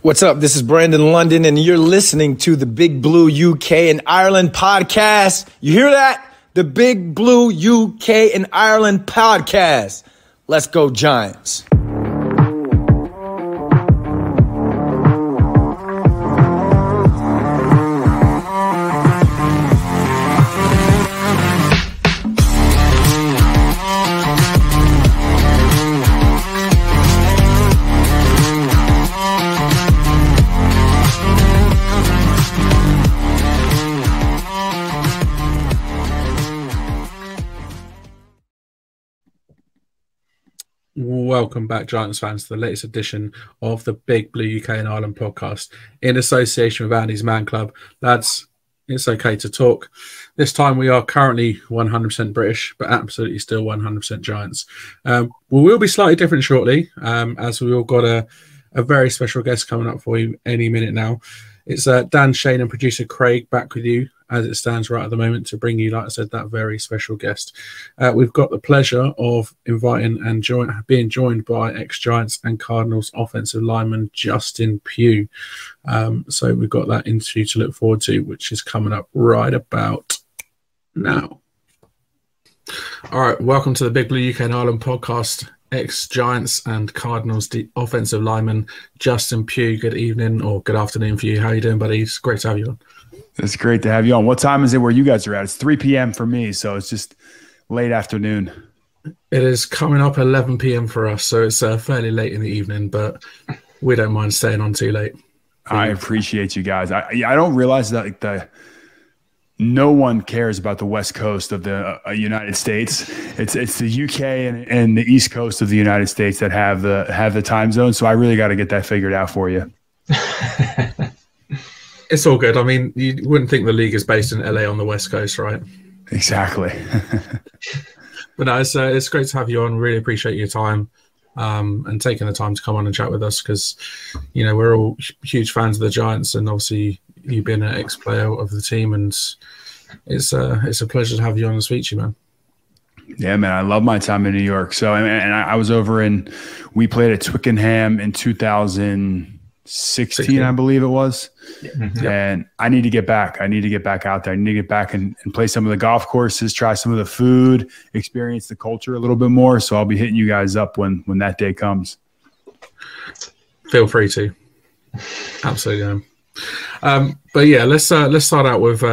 What's up? This is Brandon London, and you're listening to the Big Blue UK and Ireland podcast. You hear that? The Big Blue UK and Ireland podcast. Let's go, Giants. Welcome back, Giants fans, to the latest edition of the Big Blue UK and Ireland podcast in association with Andy's Man Club. Lads, it's okay to talk. This time we are currently 100% British, but absolutely still 100% Giants. We will be slightly different shortly, as we all got a very special guest coming up for you any minute now. It's Dan, Shane and producer Craig back with you as it stands right at the moment to bring you, like I said, that very special guest. We've got the pleasure of inviting and being joined by ex-Giants and Cardinals offensive lineman Justin Pugh. So we've got that interview to look forward to, which is coming up right about now. All right, welcome to the Big Blue UK and Ireland podcast. Ex-Giants and Cardinals offensive lineman Justin Pugh. Good evening or good afternoon for you. How are you doing, buddy? It's great to have you on. It's great to have you on. What time is it where you guys are at? It's 3 p.m. for me, so it's just late afternoon. It is coming up 11 p.m. for us, so it's fairly late in the evening, but we don't mind staying on too late. I appreciate you guys. I don't realize that no one cares about the West Coast of the United States. It's the UK and the East Coast of the United States that have the time zone. So I really got to get that figured out for you. It's all good. I mean, you wouldn't think the league is based in LA on the West Coast, right? Exactly. But no, it's great to have you on. Really appreciate your time and taking the time to come on and chat with us because, you know, we're all huge fans of the Giants and obviously you've been an ex-player of the team and it's a pleasure to have you on and speak to you, man. Yeah, man, I love my time in New York. So, and I was over we played at Twickenham in 2016, I believe it was. Yeah. And I need to get back. I need to get back out there. I need to get back and play some of the golf courses, try some of the food, experience the culture a little bit more. So I'll be hitting you guys up when that day comes. Feel free to. Absolutely. But yeah, let's start out with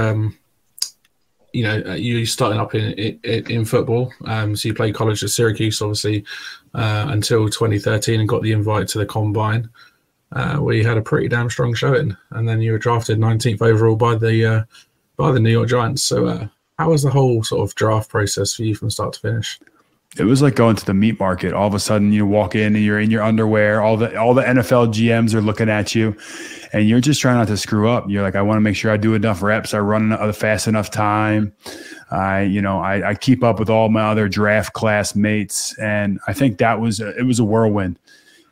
you starting up in football. So you played college at Syracuse, obviously, until 2013, and got the invite to the Combine, where you had a pretty damn strong showing, and then you were drafted 19th overall by the New York Giants. So how was the whole sort of draft process for you from start to finish? It was like going to the meat market. All of a sudden you walk in and you're in your underwear. All the NFL GMs are looking at you and you're just trying not to screw up. You're like, I want to make sure I do enough reps. I run a fast enough time. I keep up with all my other draft class mates. And I think it was a whirlwind.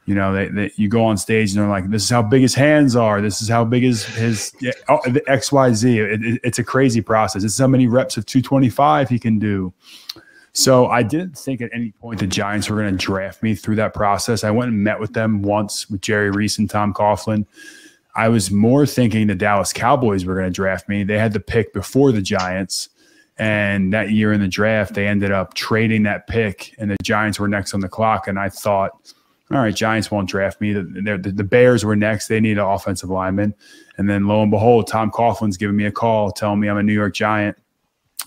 You know, you go on stage and they're like, this is how big his hands are. This is how big his the XYZ. It's a crazy process. It's how many reps of 225 he can do. So I didn't think at any point the Giants were going to draft me through that process. I went and met with them once with Jerry Reese and Tom Coughlin. I was more thinking the Dallas Cowboys were going to draft me. They had the pick before the Giants. And that year in the draft, they ended up trading that pick and the Giants were next on the clock. And I thought, all right, Giants won't draft me. The Bears were next. They need an offensive lineman. And then lo and behold, Tom Coughlin's giving me a call telling me I'm a New York Giant.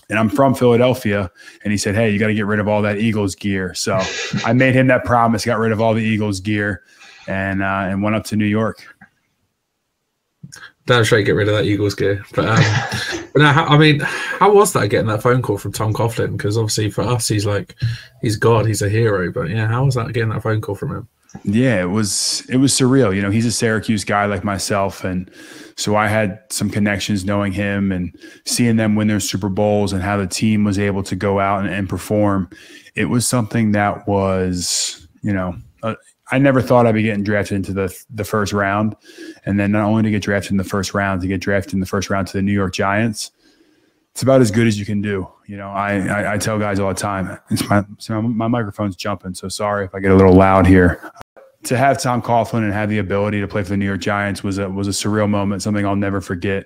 And I'm from Philadelphia. And he said, hey, you got to get rid of all that Eagles gear. So I made him that promise, got rid of all the Eagles gear, and went up to New York. Damn straight, get rid of that Eagles gear. But now, how was that getting that phone call from Tom Coughlin? Because obviously for us, he's God, he's a hero. But yeah, how was that getting that phone call from him? Yeah, it was surreal. You know, he's a Syracuse guy like myself, and so I had some connections knowing him and seeing them win their Super Bowls and how the team was able to go out and perform. It was something that was, I never thought I'd be getting drafted into the first round, and then not only to get drafted in the first round, to get drafted in the first round to the New York Giants. It's about as good as you can do. You know, I tell guys all the time, my microphone's jumping, so sorry if I get a little loud here. to have Tom Coughlin and have the ability to play for the New York Giants was a surreal moment, something I'll never forget.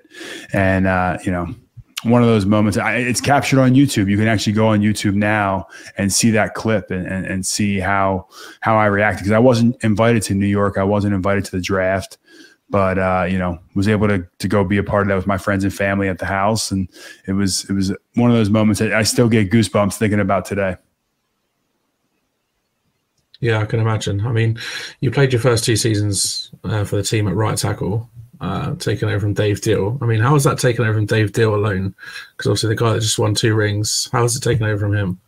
And, one of those moments, it's captured on YouTube. You can actually go on YouTube now and see that clip and see how I reacted, because I wasn't invited to New York. I wasn't invited to the draft, but, was able to go be a part of that with my friends and family at the house. And it was one of those moments that I still get goosebumps thinking about today. Yeah, I can imagine. I mean, you played your first 2 seasons for the team at right tackle, taking over from Dave Deal. I mean, how was that taken over from Dave Deal alone? Because obviously the guy that just won 2 rings, how was it taken over from him?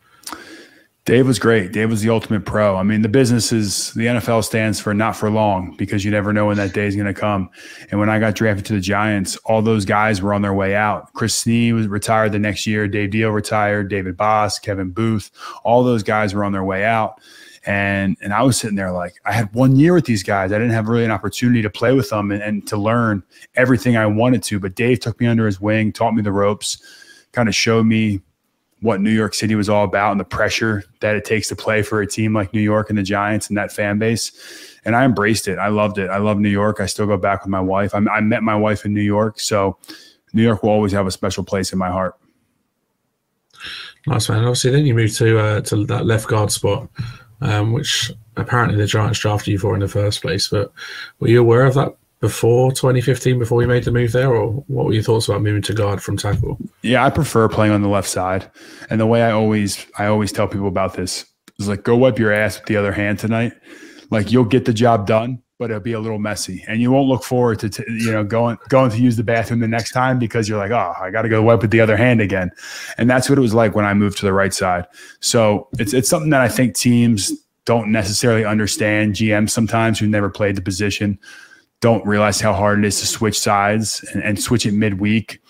Dave was great. Dave was the ultimate pro. I mean, the NFL stands for not for long, because you never know when that day is going to come. And when I got drafted to the Giants, all those guys were on their way out. Chris Snee was retired the next year. Dave Deal retired. David Boss, Kevin Booth, all those guys were on their way out. And I was sitting there like, I had 1 year with these guys. I didn't have really an opportunity to play with them and to learn everything I wanted to. But Dave took me under his wing, taught me the ropes, kind of showed me what New York City was all about and the pressure that it takes to play for a team like New York and the Giants and that fan base. And I embraced it. I loved it. I love New York. I still go back with my wife. I met my wife in New York. So New York will always have a special place in my heart. Nice, man. Obviously, then you moved to that left guard spot, which apparently the Giants drafted you for in the first place. But were you aware of that before 2015, before we made the move there, or what were your thoughts about moving to guard from tackle? Yeah, I prefer playing on the left side. And the way I always tell people about this is like, go wipe your ass with the other hand tonight. Like, you'll get the job done, but it'll be a little messy, and you won't look forward to going to use the bathroom the next time, because you're like, oh, I got to go wipe with the other hand again. And that's what it was like when I moved to the right side. So it's something that I think teams don't necessarily understand. GMs sometimes who never played the position don't realize how hard it is to switch sides and switch it midweek.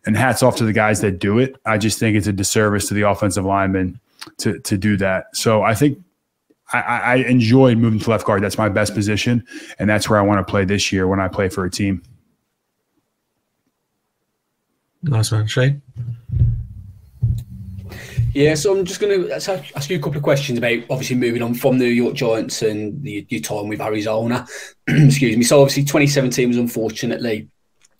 And hats off to the guys that do it. I just think it's a disservice to the offensive linemen to do that. So I think I enjoyed moving to left guard. That's my best position, and that's where I want to play this year when I play for a team. Nice, man. Shane? Yeah, so I'm just going to ask you a couple of questions about obviously moving on from the New York Giants and your time with Arizona. Excuse me. So obviously 2017 was unfortunately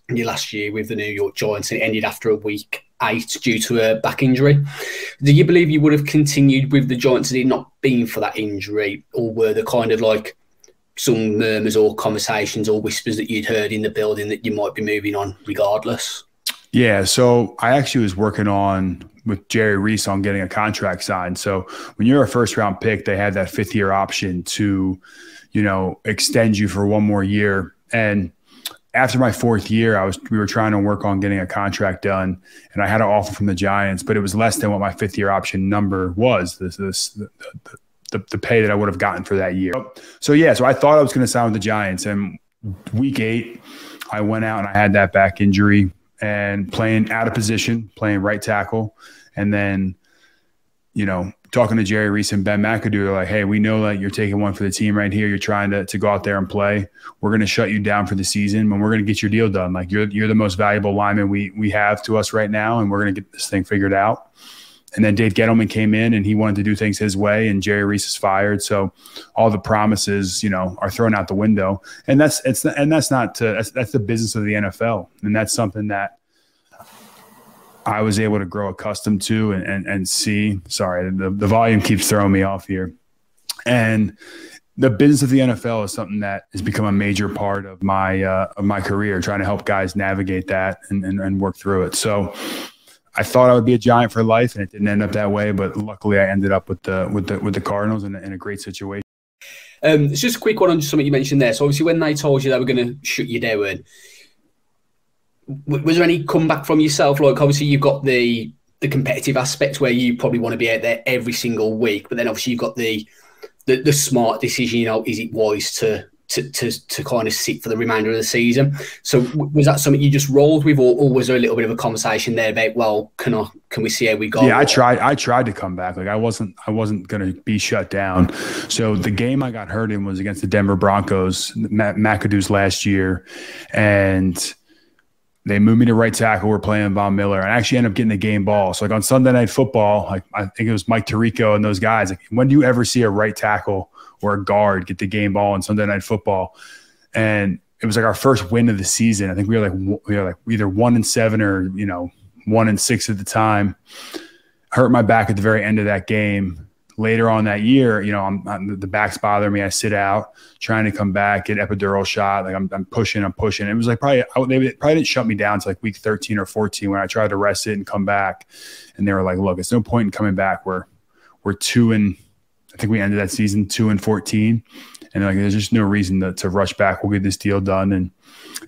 your last year with the New York Giants, and it ended after a week 8 due to a back injury. Do you believe you would have continued with the Giants had it not been for that injury, or were there kind of like some murmurs or conversations or whispers that you'd heard in the building that you might be moving on regardless? Yeah, so I actually was working with Jerry Reese on getting a contract signed. So when you're a first-round pick, they had that 5th-year option to, extend you for 1 more year. And after my 4th year, we were trying to work on getting a contract done, and I had an offer from the Giants, but it was less than what my 5th-year option number was. The pay that I would have gotten for that year. So I thought I was going to sign with the Giants, and week 8, I went out and I had that back injury and playing out of position, playing right tackle, and then talking to Jerry Reese and Ben McAdoo, they're like, hey, we know that you're taking one for the team right here. You're trying to go out there and play. We're going to shut you down for the season, and we're going to get your deal done. Like, you're the most valuable lineman we have to us right now, and we're going to get this thing figured out. And then Dave Gettleman came in, and he wanted to do things his way, and Jerry Reese is fired. So all the promises, are thrown out the window. And that's the business of the NFL. And that's something that I was able to grow accustomed to and see. Sorry, the volume keeps throwing me off here. And the business of the NFL is something that has become a major part of my career, trying to help guys navigate that and work through it. So I thought I would be a Giant for life, and it didn't end up that way. But luckily, I ended up with the Cardinals in a great situation. It's just a quick one on just something you mentioned there. So obviously, when they told you they were going to shut you down, was there any comeback from yourself? Like, obviously, you've got the competitive aspect where you probably want to be out there every single week, but then obviously you've got the smart decision. Is it wise to kind of sit for the remainder of the season? So was that something you just rolled with, or was there a little bit of a conversation there about, well, can we see how we go? Yeah, I tried to come back. Like, I wasn't going to be shut down. So the game I got hurt in was against the Denver Broncos, McAdoo's last year, and they moved me to right tackle. We're playing Von Miller, and I actually ended up getting the game ball. So, like, on Sunday Night Football, like, I think it was Mike Tirico and those guys. Like, when do you ever see a right tackle or a guard get the game ball on Sunday Night Football. And it was like our first win of the season. I think we were like either 1-7 or, 1-6 at the time. Hurt my back at the very end of that game. Later on that year, the back's bothering me. I sit out, trying to come back, get epidural shot. Like I'm pushing. It was like they probably didn't shut me down to like week 13 or 14 when I tried to rest it and come back. And they were like, "Look, it's no point in coming back. We're 2 and I think we ended that season 2-14, and like there's just no reason to rush back. We'll get this deal done." And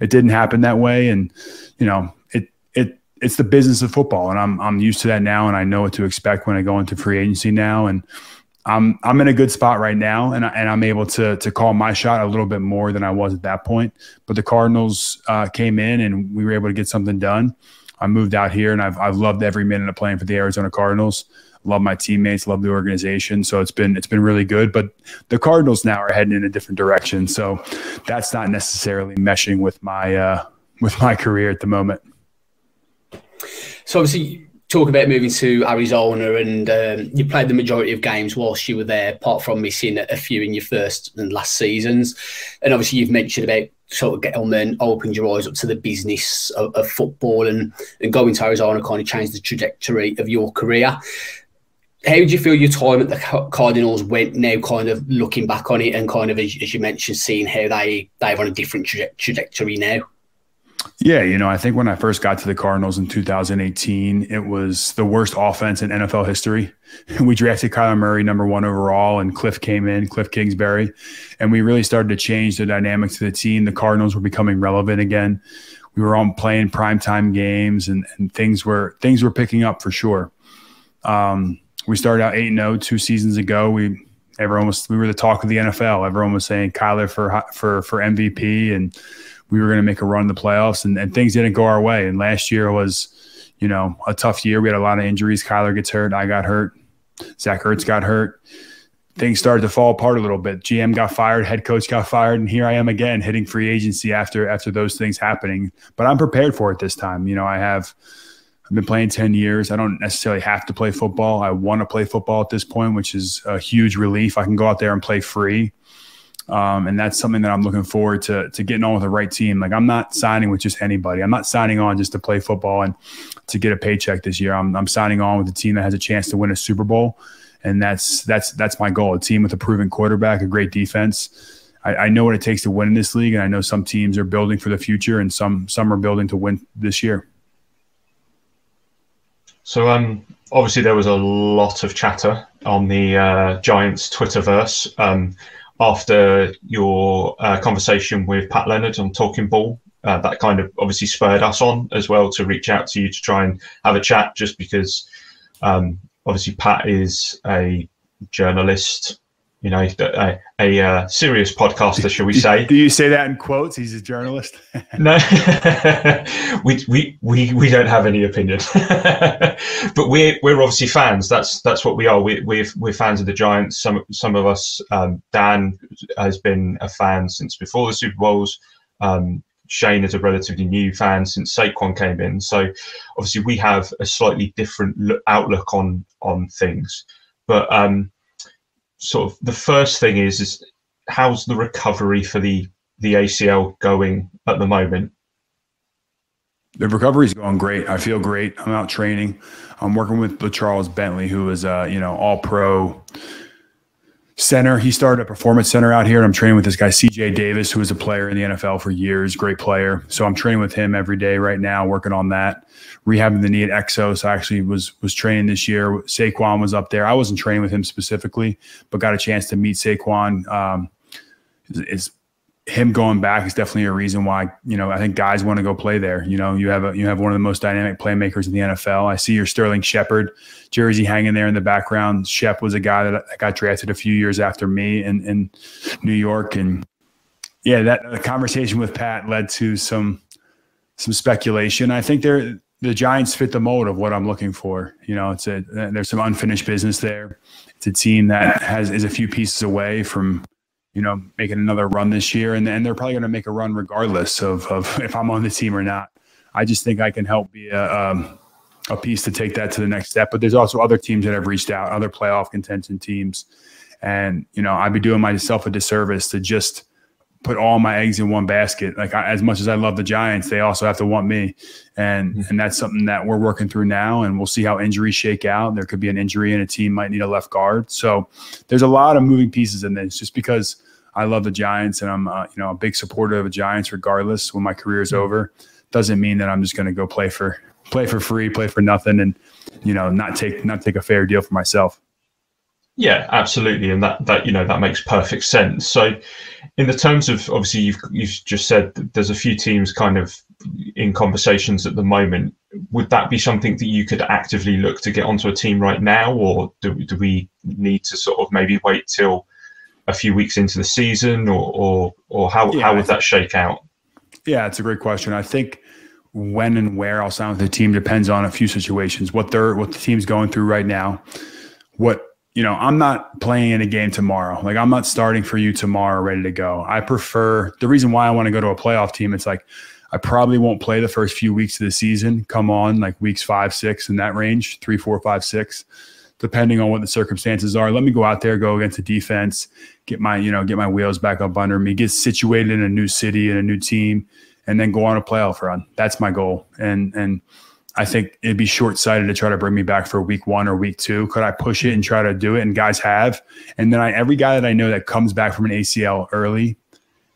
it didn't happen that way. And it's the business of football, and I'm used to that now, and I know what to expect when I go into free agency now. And I'm in a good spot right now, and I'm able to call my shot a little bit more than I was at that point. But the Cardinals came in, and we were able to get something done. I moved out here, and I've loved every minute of playing for the Arizona Cardinals. Love my teammates, love the organization. So it's been really good. But the Cardinals now are heading in a different direction, so that's not necessarily meshing with my career at the moment. So obviously, talk about moving to Arizona, and you played the majority of games whilst you were there, apart from missing a few in your first and last seasons. And obviously, you've mentioned about sort of getting on and opened your eyes up to the business of football, and going to Arizona kind of changed the trajectory of your career. How did you feel your time at the Cardinals went now, kind of looking back on it and kind of, as you mentioned, seeing how they're on a different trajectory now? Yeah, I think when I first got to the Cardinals in 2018, it was the worst offense in NFL history. We drafted Kyler Murray #1 overall, and Cliff Kingsbury, and we really started to change the dynamics of the team. The Cardinals were becoming relevant again. We were all playing primetime games, and things were picking up for sure. We started out 8-0 2 seasons ago. We were the talk of the NFL. Everyone was saying Kyler for MVP, and we were going to make a run in the playoffs, and things didn't go our way. And last year was, a tough year. We had a lot of injuries. Kyler gets hurt. I got hurt. Zach Ertz got hurt. Things started to fall apart a little bit. GM got fired. Head coach got fired. And here I am again hitting free agency after those things happening. But I'm prepared for it this time. I've been playing 10 years. I don't necessarily have to play football. I want to play football at this point, which is a huge relief. I can go out there and play free. And that's something that I'm looking forward to getting on with the right team. Like, I'm not signing with just anybody. I'm not signing on just to play football and to get a paycheck this year. I'm signing on with a team that has a chance to win a Super Bowl. And that's my goal. A team with a proven quarterback, a great defense. I know what it takes to win in this league. And I know some teams are building for the future, and some are building to win this year. So obviously there was a lot of chatter on the Giants Twitterverse after your conversation with Pat Leonard on Talking Ball. That kind of obviously spurred us on as well to reach out to you to try and have a chat, just because obviously Pat is a journalist, a serious podcaster, shall we say. Do you say that in quotes? He's a journalist? No, we don't have any opinion, but we're obviously fans. That's what we are. We're fans of the Giants. Some of us. Dan has been a fan since before the Super Bowls. Shane is a relatively new fan since Saquon came in. So obviously we have a slightly different outlook on things. But sort of the first thing is how's the recovery for the ACL going at the moment? The recovery is going great. I feel great. I'm out training. I'm working with Charles Bentley, who is all-pro center. He started a performance center out here, and I'm training with this guy, CJ Davis, who was a player in the NFL for years, great player. So I'm training with him every day right now, working on that, rehabbing the knee at Exos. I actually was training this year. Saquon was up there. I wasn't training with him specifically, but got a chance to meet Saquon. Him going back is definitely a reason why, I think guys want to go play there. You have one of the most dynamic playmakers in the NFL. I see your Sterling Shepard jersey hanging there in the background. Shep was a guy that got drafted a few years after me in New York. And yeah, that conversation with Pat led to some speculation. I think the Giants fit the mold of what I'm looking for. There's some unfinished business there. It's a team that is a few pieces away from making another run this year. And they're probably going to make a run regardless of if I'm on the team or not. I just think I can help be a piece to take that to the next step. But there's also other teams that have reached out, other playoff contention teams. And, I'd be doing myself a disservice to just put all my eggs in one basket. Like as much as I love the Giants, they also have to want me. And that's something that we're working through now, and we'll see how injuries shake out. There could be an injury and a team might need a left guard. So there's a lot of moving pieces in this. Just because I love the Giants and I'm a big supporter of the Giants regardless when my career is over, doesn't mean that I'm just going to go play for free, play for nothing, and not take a fair deal for myself. Yeah, absolutely, and that makes perfect sense. So, in the terms of, obviously, you've just said that there's a few teams kind of in conversations at the moment. Would that be something that you could actively look to get onto a team right now, or do we need to sort of maybe wait till a few weeks into the season, or how would that shake out? Yeah, it's a great question. I think when and where I'll sign with the team depends on a few situations. What the team's going through right now. I'm not playing in a game tomorrow. Like, I'm not starting for you tomorrow ready to go. I prefer – the reason why I want to go to a playoff team, it's like I probably won't play the first few weeks of the season, come on, like weeks 5, 6 in that range, 3, 4, 5, 6, depending on what the circumstances are. Let me go out there, go against the defense, get my wheels back up under me, get situated in a new city and a new team, and then go on a playoff run. That's my goal. And I think it'd be short-sighted to try to bring me back for week 1 or week 2. Could I push it and try to do it? And guys have. And then every guy that I know that comes back from an ACL early,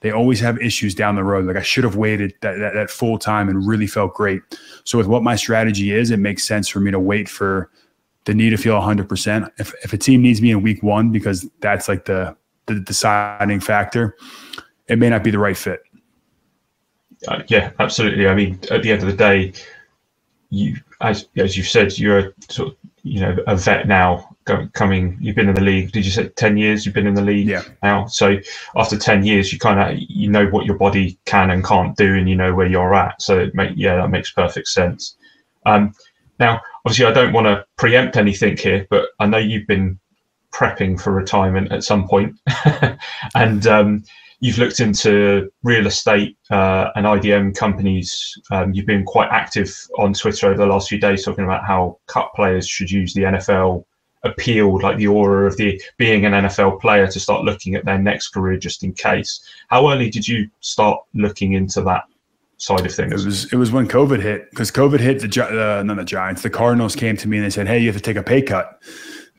they always have issues down the road. Like, I should have waited that full time and really felt great. So with what my strategy is, it makes sense for me to wait for the need to feel 100%. If a team needs me in week 1, because that's like the deciding factor, it may not be the right fit. Yeah, absolutely. I mean, at the end of the day, you, as you said, you're sort of, a vet now. You've been in the league. Did you say 10 years? You've been in the league now. So after 10 years, you kind of know what your body can and can't do, and you know where you're at. So that makes perfect sense. Now, obviously, I don't want to preempt anything here, but I know you've been prepping for retirement at some point, and you've looked into real estate and IDM companies. You've been quite active on Twitter over the last few days, talking about how cut players should use the NFL appeal, like the aura of being an NFL player, to start looking at their next career just in case. How early did you start looking into that side of things? It was when COVID hit, because COVID hit the Giants. The Cardinals came to me and they said, "Hey, you have to take a pay cut.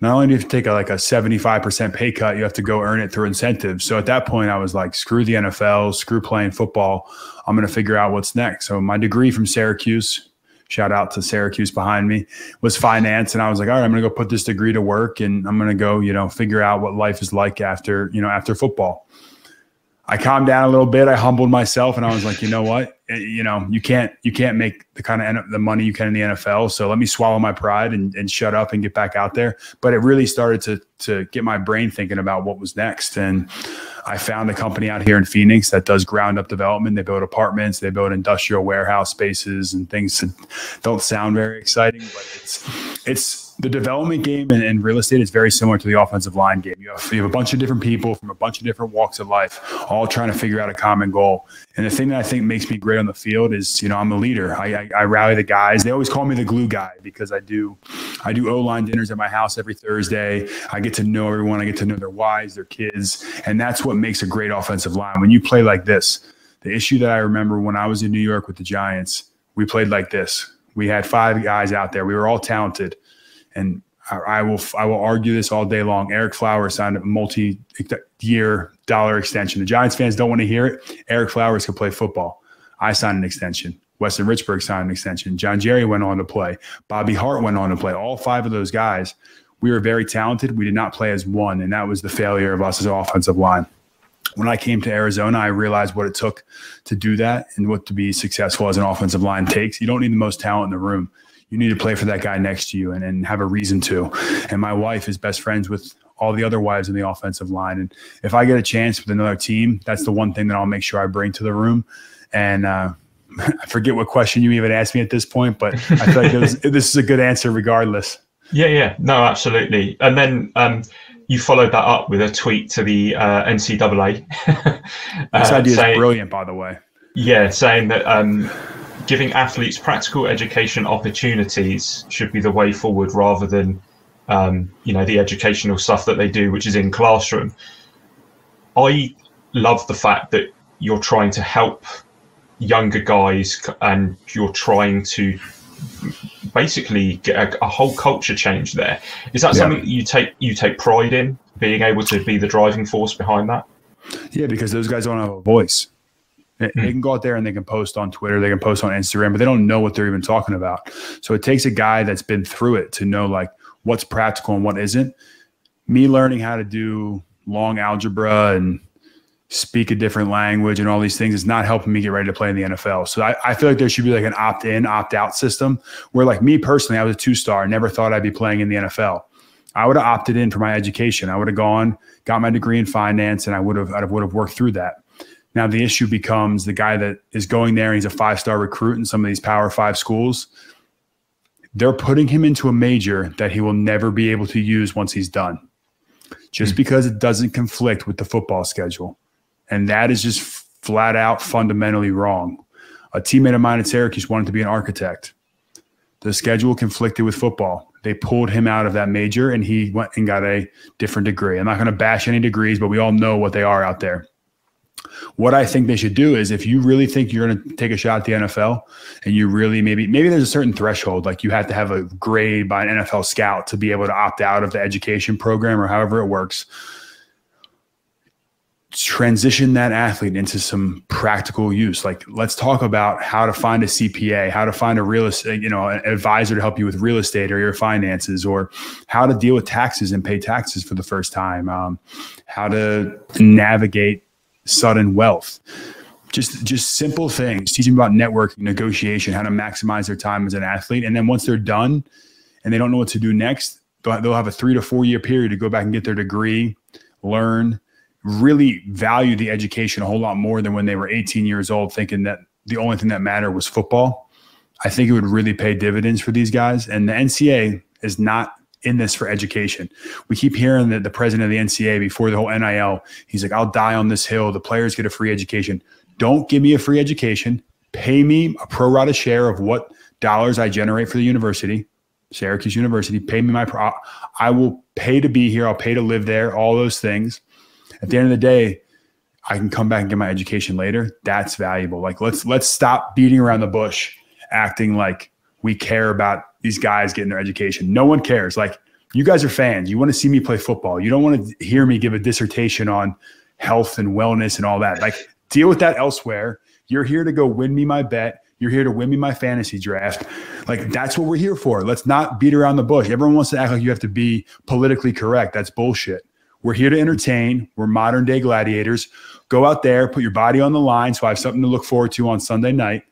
Not only do you have to take a 75% pay cut, you have to go earn it through incentives." So at that point, I was like, screw the NFL, screw playing football. I'm going to figure out what's next. So my degree from Syracuse, shout out to Syracuse behind me, was finance. And I was like, all right, I'm going to go put this degree to work, and I'm going to go, figure out what life is like after football. I calmed down a little bit. I humbled myself, and I was like, you know what? You can't make the kind of the money you can in the NFL. So let me swallow my pride and shut up and get back out there. But it really started to get my brain thinking about what was next. And I found a company out here in Phoenix that does ground up development. They build apartments, they build industrial warehouse spaces and things that don't sound very exciting, but it's the development game in real estate is very similar to the offensive line game. You have a bunch of different people from a bunch of different walks of life, all trying to figure out a common goal. And the thing that I think makes me great on the field is, I'm a leader. I rally the guys. They always call me the glue guy, because I do O-line dinners at my house every Thursday. I get to know everyone. I get to know their wives, their kids. And that's what makes a great offensive line. When you play like this, the issue that I remember when I was in New York with the Giants, we played like this. We had 5 guys out there. We were all talented. And I will argue this all day long. Eric Flowers signed a multi-year dollar extension. The Giants fans don't want to hear it. Eric Flowers could play football. I signed an extension. Weston Richburg signed an extension. John Jerry went on to play. Bobby Hart went on to play. All 5 of those guys, we were very talented. We did not play as one, and that was the failure of us as an offensive line. When I came to Arizona, I realized what it took to do that and what to be successful as an offensive line takes. You don't need the most talent in the room. You need to play for that guy next to you and have a reason to. And my wife is best friends with all the other wives in the offensive line. And if I get a chance with another team, that's the one thing that I'll make sure I bring to the room. And I forget what question you even asked me at this point, but I feel like this is a good answer regardless. Yeah. No, absolutely. And then you followed that up with a tweet to the NCAA. This idea is brilliant, by the way. Yeah, saying that giving athletes practical education opportunities should be the way forward, rather than the educational stuff that they do, which is in classroom. I love the fact that you're trying to help younger guys and you're trying to basically get a whole culture change there. Is that something you take pride in, being able to be the driving force behind that? Yeah, because those guys don't have a voice. They can go out there and they can post on Twitter, they can post on Instagram, but they don't know what they're even talking about. So it takes a guy that's been through it to know like what's practical and what isn't. Me learning how to do long algebra and speak a different language and all these things is not helping me get ready to play in the NFL. So I feel like there should be like an opt-in, opt-out system where, like, me personally, I was a 2-star, never thought I'd be playing in the NFL. I would have opted in for my education. I would have gone, got my degree in finance, and I would have worked through that. Now the issue becomes the guy that is going there and he's a 5-star recruit in some of these Power 5 schools. They're putting him into a major that he will never be able to use once he's done, just because it doesn't conflict with the football schedule. And that is just flat out fundamentally wrong. A teammate of mine at Syracuse wanted to be an architect. The schedule conflicted with football. They pulled him out of that major and he went and got a different degree. I'm not going to bash any degrees, but we all know what they are out there. What I think they should do is, if you really think you're going to take a shot at the NFL and you really maybe there's a certain threshold, like you have to have a grade by an NFL scout to be able to opt out of the education program or however it works. Transition that athlete into some practical use. Like, let's talk about how to find a CPA, how to find a real estate, an advisor to help you with real estate or your finances, or how to deal with taxes and pay taxes for the first time, how to navigate sudden wealth, just simple things, teaching about networking, negotiation, how to maximize their time as an athlete. And then once they're done and they don't know what to do next, they'll have a 3 to 4 year period to go back and get their degree, learn, really value the education a whole lot more than when they were 18 years old, thinking that the only thing that mattered was football. I think it would really pay dividends for these guys. And the NCAA is not in this for education. We keep hearing that the president of the NCAA, before the whole NIL, he's like, I'll die on this hill. The players get a free education. Don't give me a free education. Pay me a pro rata share of what dollars I generate for the university, Syracuse University. Pay me I will pay to be here. I'll pay to live there, all those things. At the end of the day, I can come back and get my education later. That's valuable. Like, let's stop beating around the bush, acting like we care about these guys getting their education. No one cares. Like, you guys are fans. You want to see me play football. You don't want to hear me give a dissertation on health and wellness and all that. Like, deal with that elsewhere. You're here to go win me my bet. You're here to win me my fantasy draft. Like, that's what we're here for. Let's not beat around the bush. Everyone wants to act like you have to be politically correct. That's bullshit. We're here to entertain. We're modern day gladiators. Go out there, put your body on the line so I have something to look forward to on Sunday night.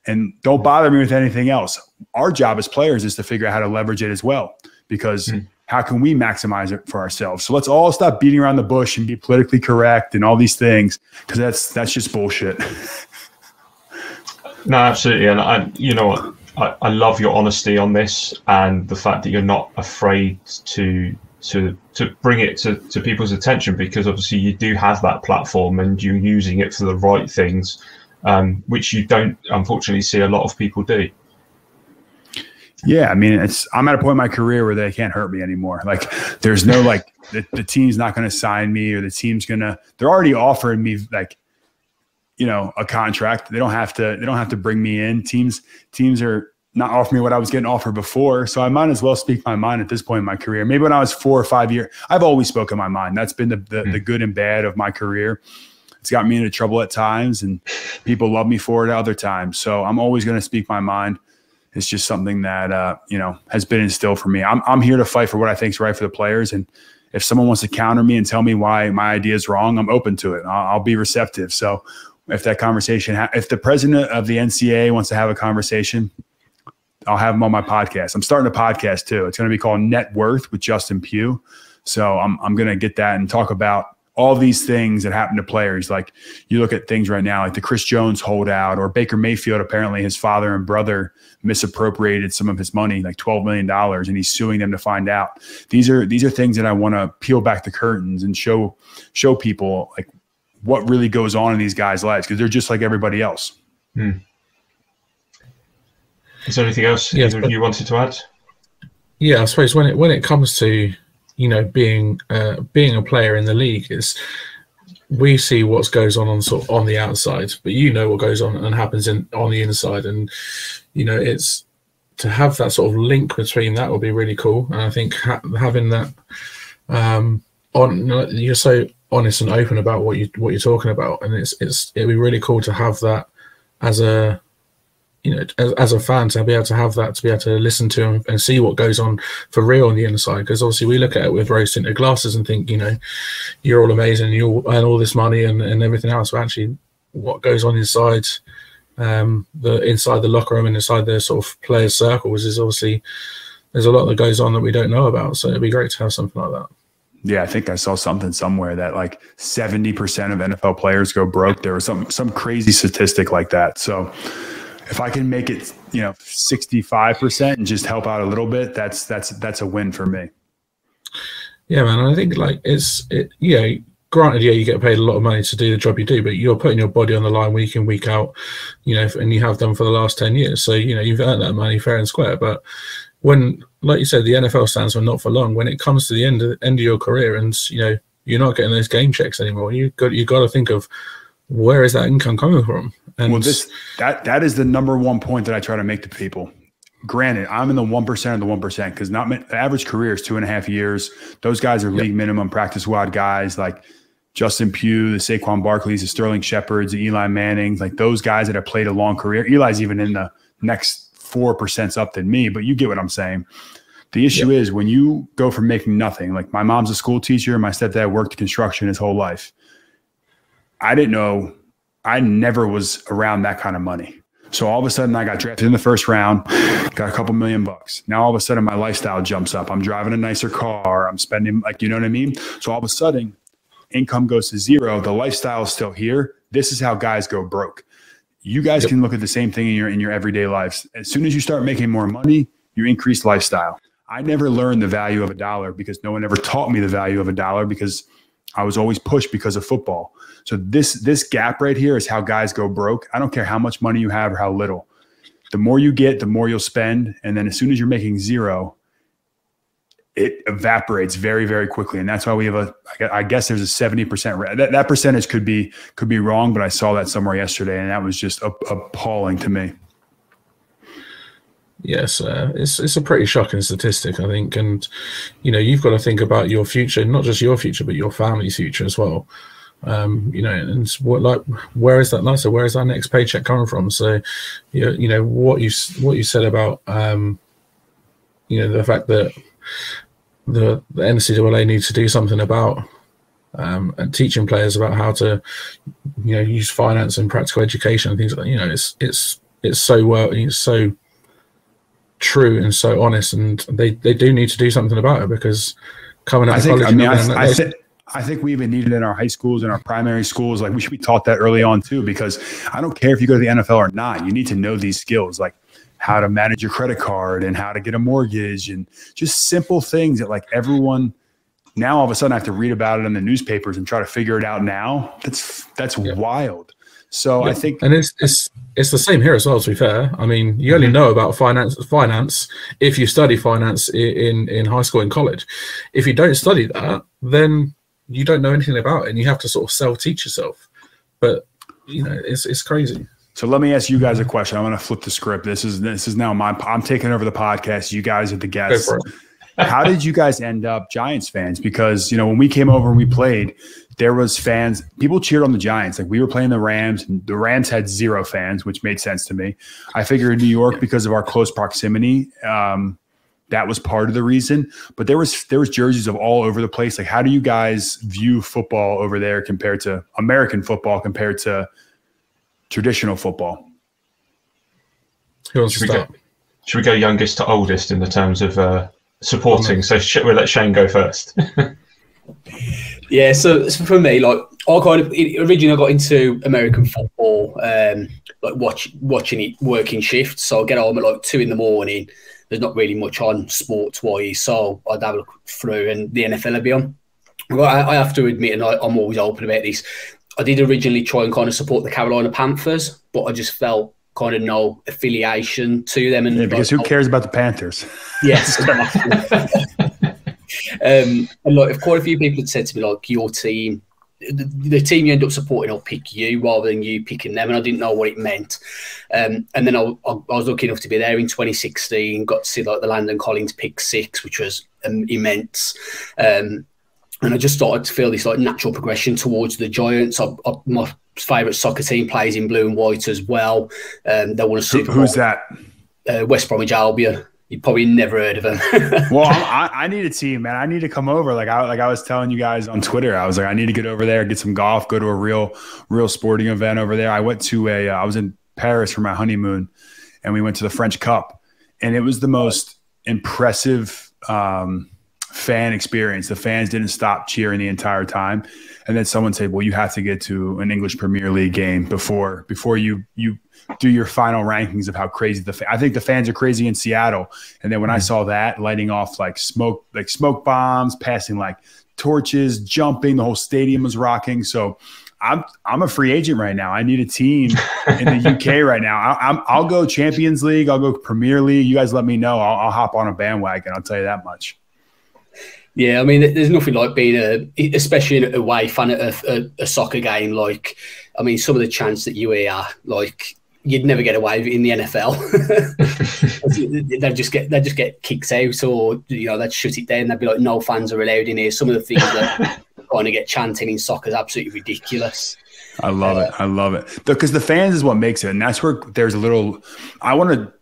And don't bother me with anything else. Our job as players is to figure out how to leverage it as well, because how can we maximize it for ourselves? So let's all stop beating around the bush and be politically correct and all these things, because that's just bullshit. No, absolutely. And I love your honesty on this, and the fact that you're not afraid to bring it to people's attention, because obviously you do have that platform and you're using it for the right things. Which you don't, unfortunately, see a lot of people do. Yeah, I mean, I'm at a point in my career where they can't hurt me anymore. Like, there's no the team's not going to sign me, or the team's they're already offering me a contract. They don't have to bring me in. Teams are not offering me what I was getting offered before, so I might as well speak my mind at this point in my career. Maybe when I was 4 or 5 years, I've always spoken my mind. That's been the good and bad of my career. It's got me into trouble at times, and people love me for it at other times. So I'm always going to speak my mind. It's just something that, has been instilled for me. I'm here to fight for what I think is right for the players. And if someone wants to counter me and tell me why my idea is wrong, I'm open to it. I'll be receptive. So if that conversation, if the president of the NCAA wants to have a conversation, I'll have him on my podcast. I'm starting a podcast too. It's going to be called Net Worth with Justin Pugh. So I'm going to get that and talk about all these things that happen to players. Like, you look at things right now, like the Chris Jones holdout, or Baker Mayfield. Apparently his father and brother misappropriated some of his money, like $12 million, and he's suing them to find out. These are things that I want to peel back the curtains and show people like what really goes on in these guys' lives, because they're just like everybody else. Is there anything else you wanted to add? I suppose when it comes to, you know, being a player in the league, we see what goes on sort of on the outside, but you know what goes on and happens on the inside, and you know, it's to have that sort of link between that would be really cool. And I think having that you're so honest and open about what you're talking about, and it'd be really cool to have that as a, you know, as a fan, to be able to have that, to be able to listen to and see what goes on for real on the inside. Because obviously we look at it with rose-tinted glasses and think, you know, you're all amazing, you'll earn all this money and everything else. But actually, what goes on inside inside the locker room and inside the sort of players' circles is obviously, there's a lot that goes on that we don't know about. So it'd be great to have something like that. Yeah, I think I saw something somewhere that like 70% of NFL players go broke. There was some crazy statistic like that. So if I can make it, you know, 65% and just help out a little bit, that's a win for me. Yeah, man. I think like granted, you get paid a lot of money to do the job you do, but you're putting your body on the line week in, week out, you know, and you have done for the last 10 years. So, you know, you've earned that money fair and square. But when, like you said, the NFL stands for not for long, when it comes to the end of your career and, you know, you're not getting those game checks anymore, you got to think of, where is that income coming from? And well, that is the number one point that I try to make to people. Granted, I'm in the 1% of the 1% because the average career is 2.5 years. Those guys are league minimum practice squad guys like Justin Pugh, the Saquon Barkleys, the Sterling Shepherds, the Eli Mannings, like those guys that have played a long career. Eli's even in the next 4% up than me, but you get what I'm saying. The issue is when you go from making nothing, like my mom's a school teacher, my stepdad worked construction his whole life. I didn't know, I never was around that kind of money. So all of a sudden I got drafted in the first round, got a couple $1 million. Now all of a sudden my lifestyle jumps up. I'm driving a nicer car. I'm spending, like, you know what I mean? So all of a sudden income goes to zero. The lifestyle is still here. This is how guys go broke. You guys can look at the same thing in your everyday lives. As soon as you start making more money, you increase lifestyle. I never learned the value of a dollar because no one ever taught me the value of a dollar because I was always pushed because of football. So this gap right here is how guys go broke. I don't care how much money you have or how little. The more you get, the more you'll spend. And then as soon as you're making zero, it evaporates very, very quickly. And that's why we have I guess there's a 70%. That percentage could be wrong, but I saw that somewhere yesterday and that was just appalling to me. Yes, it's a pretty shocking statistic, I think. And, you know, you've got to think about your future, not just your future, but your family's future as well. You know, and where is that nicer? Where is that next paycheck coming from? So, you know, what you said about, you know, the fact that the NCAA needs to do something about and teaching players about how to, you know, use finance and practical education and things like that. You know, it's so true and so honest, and they do need to do something about it because coming out of college. I think we even need it in our high schools and our primary schools. Like we should be taught that early on too, because I don't care if you go to the NFL or not. You need to know these skills, like how to manage your credit card and how to get a mortgage and just simple things that like everyone now all of a sudden I have to read about it in the newspapers and try to figure it out now. That's wild. So I think, and it's the same here as well. To be fair, I mean, you only know about finance if you study finance in high school and college. If you don't study that, then you don't know anything about it, and you have to sort of self-teach yourself. But you know, it's crazy. So let me ask you guys a question. I'm going to flip the script. This is now I'm taking over the podcast. You guys are the guests. Go for it. How did you guys end up Giants fans? Because, you know, when we came over and we played, there was fans. People cheered on the Giants. Like we were playing the Rams. And the Rams had 0 fans, which made sense to me. I figured New York, because of our close proximity, that was part of the reason. But there was jerseys of all over the place. Like, how do you guys view football over there compared to American football compared to traditional football? Who wants to start? Should we go youngest to oldest in the terms of supporting? So we'll let Shane go first. Yeah, so for me, like originally I got into American football, like watching it working shifts. So I'll get home at like 2 a.m. There's not really much on sports-wise, so I'd have a look through and the NFL would be on. Well, I have to admit, and I'm always open about this, I did originally try and kind of support the Carolina Panthers, but I just felt kind of no affiliation to them. And because who cares about the Panthers? Yes. And like, if quite a few people had said to me, like, your team, the team you end up supporting will pick you rather than you picking them, and I didn't know what it meant. And then I was lucky enough to be there in 2016, got to see like the Landon Collins pick 6, which was immense. And I just started to feel this like natural progression towards the Giants. My favourite soccer team plays in blue and white as well. They won a Super Bowl. Who's that? West Bromwich Albion. You probably never heard of them. Well, I need a team, man. I need to come over. Like I was telling you guys on Twitter, I was like, I need to get over there, get some golf, go to a real sporting event over there. I went to I was in Paris for my honeymoon, and we went to the French Cup, and it was the most impressive fan experience. The fans didn't stop cheering the entire time. And then someone said, well, you have to get to an English Premier League game before you do your final rankings of how crazy I think the fans are crazy in Seattle. And then when I saw that lighting off like smoke bombs, passing like torches, jumping, the whole stadium was rocking. So I'm a free agent right now. I need a team in the UK right now. I'll go Champions League. I'll go Premier League. You guys let me know. I'll hop on a bandwagon. I'll tell you that much. Yeah, I mean, there's nothing like being especially an away fan at a soccer game. Like, I mean, some of the chants that you hear, like, you'd never get away with it in the NFL. They'd just get kicked out, or they'd shut it down. They'd be like, no fans are allowed in here. Some of the things that kind of get chanting in soccer is absolutely ridiculous. I love it. I love it because the fans is what makes it, and that's where there's a little. I want to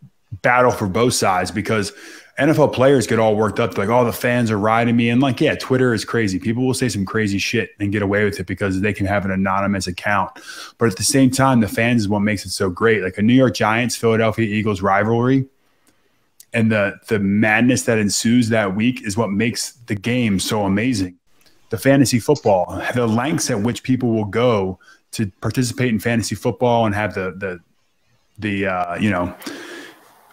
battle for both sides because NFL players get all worked up, like, oh, the fans are riding me. And like, yeah, Twitter is crazy. People will say some crazy shit and get away with it because they can have an anonymous account. But at the same time, the fans is what makes it so great. Like a New York Giants, Philadelphia Eagles rivalry and the madness that ensues that week is what makes the game so amazing. The fantasy football, the lengths at which people will go to participate in fantasy football and have the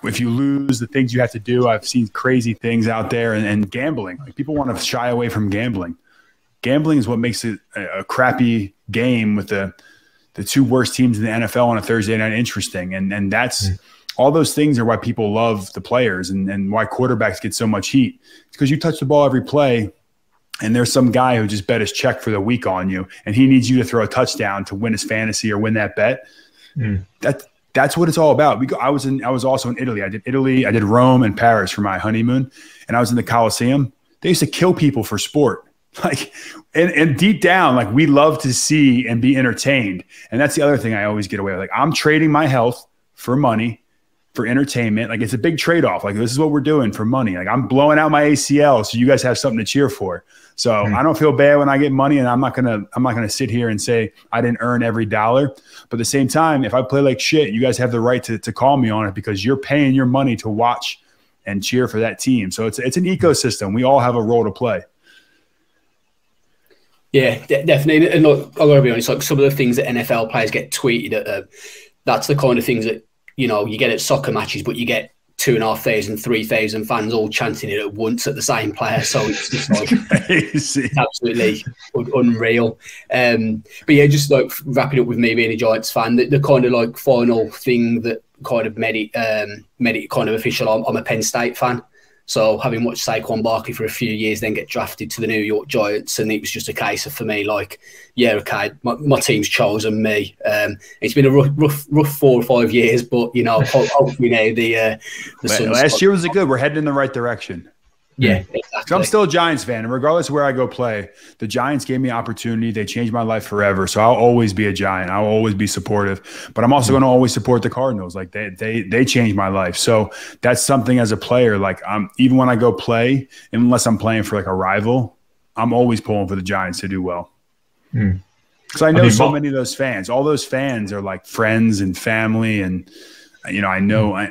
if you lose, the things you have to do. I've seen crazy things out there, and gambling. Like people want to shy away from gambling. Gambling is what makes it a crappy game with the two worst teams in the NFL on a Thursday night interesting. And that's all those things are why people love the players and why quarterbacks get so much heat. It's because you touch the ball every play, and there's some guy who just bet his check for the week on you, and he needs you to throw a touchdown to win his fantasy or win that bet. That's what it's all about. I was also in Italy. I did Rome and Paris for my honeymoon, and I was in the Colosseum. They used to kill people for sport. Like, and deep down, like we love to see and be entertained. And that's the other thing I always get away with. Like I'm trading my health for money, for entertainment. Like it's a big trade-off. Like this is what we're doing for money. Like I'm blowing out my ACL so you guys have something to cheer for. So I don't feel bad when I get money, and I'm not gonna sit here and say I didn't earn every dollar. But at the same time, if I play like shit, you guys have the right to call me on it because you're paying your money to watch and cheer for that team. So it's an ecosystem. We all have a role to play. Yeah, definitely. And look, I gotta be honest. Like some of the things that NFL players get tweeted at, that's the kind of things that you get at soccer matches, but you get 2,500, 3,000 fans all chanting it at once at the same player. So it's just like absolutely unreal. But yeah, just like wrapping up with me being a Giants fan, the kind of like final thing that kind of made it kind of official. I'm a Penn State fan. So having watched Saquon Barkley for a few years, then get drafted to the New York Giants, and it was just a case of for me, like, yeah, okay, my team's chosen me. It's been a rough 4 or 5 years, but hopefully now the last year was good. We're heading in the right direction. Yeah, exactly. I'm still a Giants fan, and regardless of where I go play, the Giants gave me opportunity. They changed my life forever, so I'll always be a Giant. I'll always be supportive, but I'm also going to always support the Cardinals. Like they changed my life, so that's something as a player. Like even when I go play, unless I'm playing for like a rival, I'm always pulling for the Giants to do well. Because I know so many of those fans. All those fans are like friends and family, and I know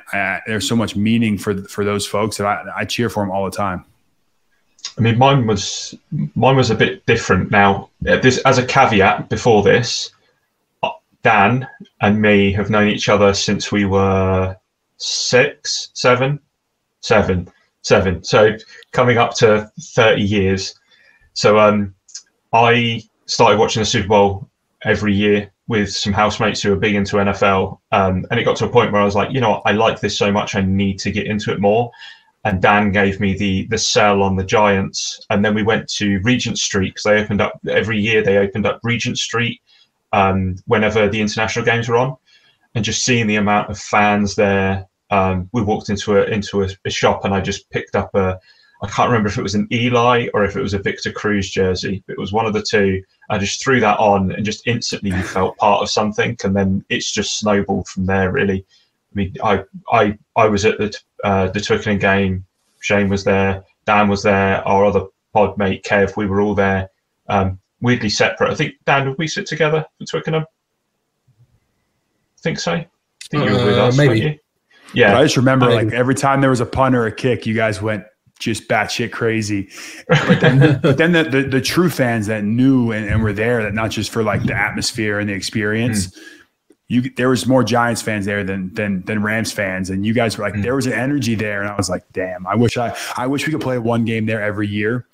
there's so much meaning for those folks that I cheer for them all the time. I mean, mine was a bit different. Now, this as a caveat before this, Dan and me have known each other since we were seven. So coming up to 30 years. So I started watching the Super Bowl every year with some housemates who are big into NFL, and it got to a point where I was like, you know what, I like this so much, I need to get into it more. And Dan gave me the sell on the Giants, and then we went to Regent Street because they opened up every year. They opened up Regent Street whenever the international games were on, and just seeing the amount of fans there. We walked into a shop, and I just picked up I can't remember if it was an Eli or if it was a Victor Cruz jersey. It was one of the two. I just threw that on, and just instantly you felt part of something, and then it's just snowballed from there. Really, I mean, I was at the Twickenham game. Shane was there. Dan was there. Our other pod mate Kev. We were all there. Weirdly separate. I think, Dan, did we sit together for Twickenham? I think so. I think you were with us, maybe. weren't you? Yeah. I just remember like every time there was a punt or a kick, you guys went just batshit crazy. But then the true fans that knew and were there, that not just for like the atmosphere and the experience. There was more Giants fans there than Rams fans, and you guys were like, there was an energy there, and I was like, damn, I wish we could play one game there every year.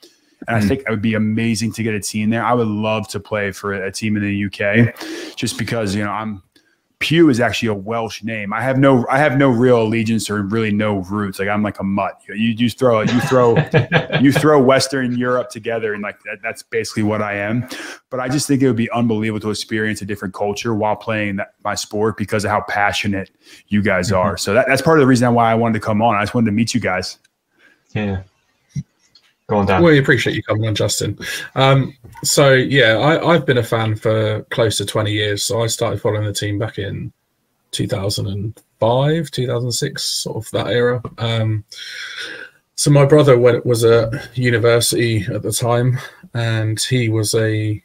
And I think it would be amazing to get a team there. I would love to play for a team in the UK, just because, you know, Pugh is actually a Welsh name. I have no real allegiance or really no roots. Like, I'm like a mutt. You throw Western Europe together, and like that's basically what I am. But I just think it would be unbelievable to experience a different culture while playing my sport, because of how passionate you guys are. So that's part of the reason why I wanted to come on. I just wanted to meet you guys. Yeah. Go on, Dan. We appreciate you coming on, Justin. So yeah, I've been a fan for close to 20 years. So I started following the team back in 2005, 2006, sort of that era. So my brother was at university at the time, and he was a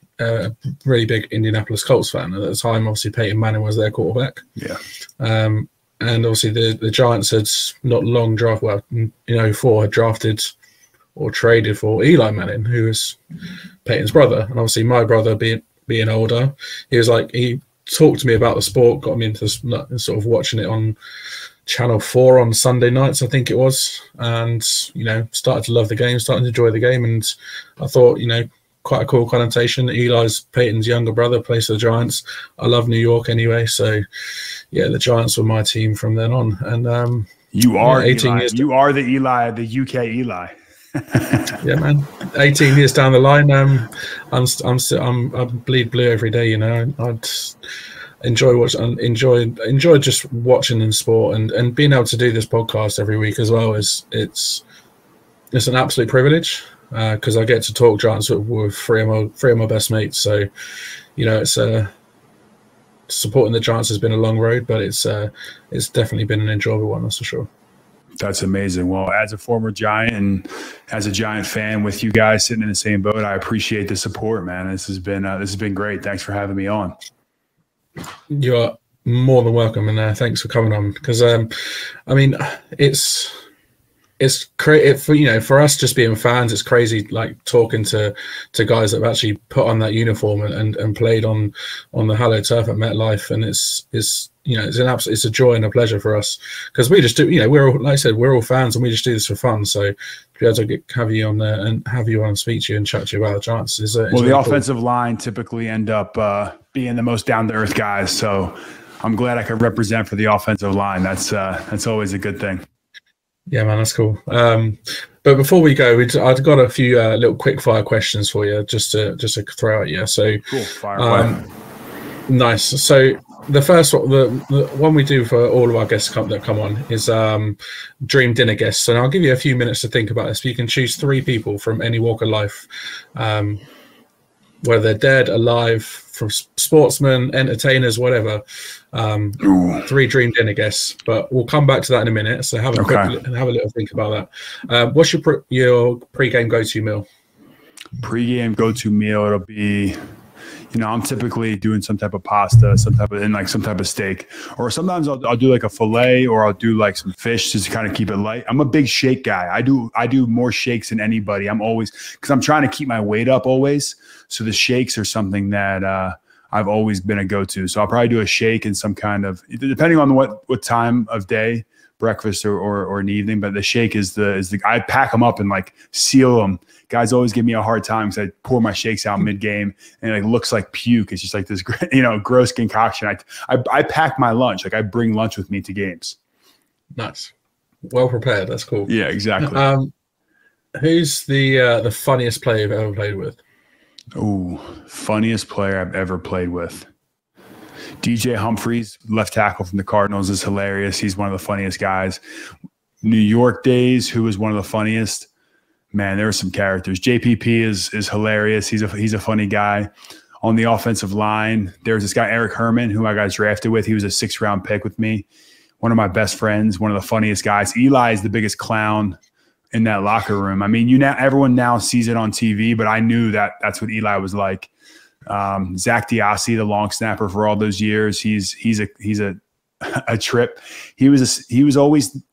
really big Indianapolis Colts fan. And at the time, obviously, Peyton Manning was their quarterback. Yeah. And obviously the Giants had not long drafted, in 2004 had drafted or traded for Eli Manning, who was Peyton's brother. And obviously my brother being older, he talked to me about the sport, got me into sort of watching it on Channel 4 on Sunday nights, I think it was. And, started to love the game, started to enjoy the game. And I thought, quite a cool connotation. Eli's Peyton's younger brother, plays for the Giants. I love New York anyway. So, yeah, the Giants were my team from then on. And you are 18 Eli. years. You are the Eli, the UK Eli. Yeah, man. 18 years down the line, I bleed blue every day. I'd enjoy just watching in sport, and being able to do this podcast every week as well it's an absolute privilege, because I get to talk Giants with three of my best mates. So, it's supporting the Giants has been a long road, but it's definitely been an enjoyable one, that's for sure. That's amazing. Well, as a former Giant and as a Giant fan with you guys sitting in the same boat, I appreciate the support, man. This has been great. Thanks for having me on. You're more than welcome, and thanks for coming on. Because it's crazy for us just being fans. It's crazy, like talking to guys that have actually put on that uniform and played on the hallowed turf at MetLife, and it's a joy and a pleasure for us, because we just do. We're all, like I said, we're all fans, and we just do this for fun. So to be able to have you on there and have you on and speak to you and chat to you about the Giants is well, really the offensive line typically end up being the most down to earth guys. So I'm glad I could represent for the offensive line. That's always a good thing. Yeah, man, that's cool. But before we go, I've got a few little quick fire questions for you, just to throw at you. So cool, fire away. Nice. So the first one, the one we do for all of our guests that come on is dream dinner guests. And I'll give you a few minutes to think about this. But you can choose 3 people from any walk of life, whether they're dead, alive, from sportsmen, entertainers, whatever. 3 dream dinner guests, but we'll come back to that in a minute. So have a little think about that. What's your pre-game go-to meal? Pre-game go-to meal, it'll be, I'm typically doing some type of pasta, some type of steak, or sometimes I'll do like a fillet, or I'll do like some fish just to kind of keep it light. I'm a big shake guy. I do more shakes than anybody. I'm always, because I'm trying to keep my weight up always. So the shakes are something that I've always been a go-to. So I'll probably do a shake and some kind of, depending on what time of day, breakfast or an evening. But the shake is the I pack them up and like seal them. Guys always give me a hard time because I pour my shakes out mid game and it looks like puke. It's just like this, gross concoction. I pack my lunch. Like I bring lunch with me to games. Nice, well prepared. That's cool. Yeah, exactly. Who's the funniest player you've ever played with? Oh, funniest player I've ever played with. DJ Humphries, left tackle from the Cardinals, is hilarious. He's one of the funniest guys. New York days, who was one of the funniest? Man, there are some characters. JPP is hilarious. He's a funny guy. On the offensive line, there's this guy, Eric Herman, who I got drafted with. He was a 6th-round pick with me. One of my best friends, one of the funniest guys. Eli is the biggest clown in that locker room. I mean, everyone now sees it on TV, but I knew that's what Eli was like. Zach Diassi, the long snapper for all those years, he's a trip. He was always,